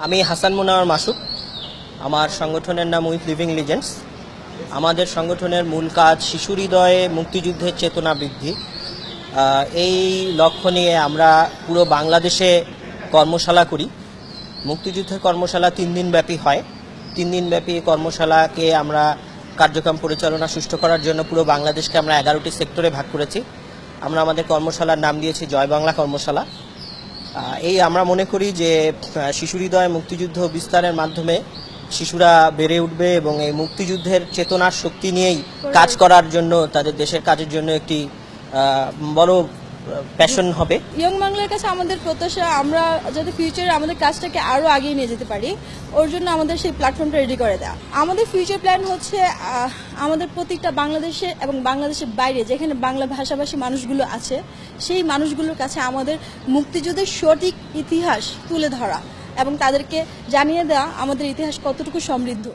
আমি হাসান মুনাওয়ার মাসুদ। আমার সংগঠনের নাম উইথ লিভিং লিজেন্ডস। আমাদের সংগঠনের মূল কাজ শিশু হৃদয়ে মুক্তিযুদ্ধের চেতনা বৃদ্ধি। এই লক্ষ্য নিয়ে আমরা পুরো বাংলাদেশে কর্মশালা করি। মুক্তিযুদ্ধের কর্মশালা 3 দিন ব্যাপী হয়। 3 দিন ব্যাপী কর্মশালাকে আমরা কার্যক্রম পরিচালনা সুষ্ঠু করার জন্য পুরো বাংলাদেশকে আমরা 11টি সেক্টরে ভাগ করেছি। আমরা আমাদের কর্মশালার নাম দিয়েছি জয় বাংলা কর্মশালা। আমরা মনে করি যে শিশু হৃদয়ে মুক্তিযুদ্ধ বিস্তারের মাধ্যমে শিশুরা বেড়ে উঠবে এবং এই মুক্তিযুদ্ধের চেতনার শক্তি নিয়েই কাজ করার জন্য, তাদের দেশের কাজের জন্য একটি বড় প্যাশন হবে। ইয়ং বাংলার কাছে আমাদের প্রত্যাশা আমরা যাতে ফিউচারে আমাদের কাজটাকে আরও আগিয়ে নিয়ে যেতে পারি, ওর জন্য আমাদের সেই প্ল্যাটফর্মটা রেডি করে দেওয়া। আমাদের ফিউচার প্ল্যান হচ্ছে আমাদের প্রত্যেকটা বাংলাদেশে এবং বাংলাদেশের বাইরে যেখানে বাংলা ভাষাভাষী মানুষগুলো আছে সেই মানুষগুলোর কাছে আমাদের মুক্তিযুদ্ধের সঠিক ইতিহাস তুলে ধরা এবং তাদেরকে জানিয়ে দেওয়া আমাদের ইতিহাস কতটুকু সমৃদ্ধ।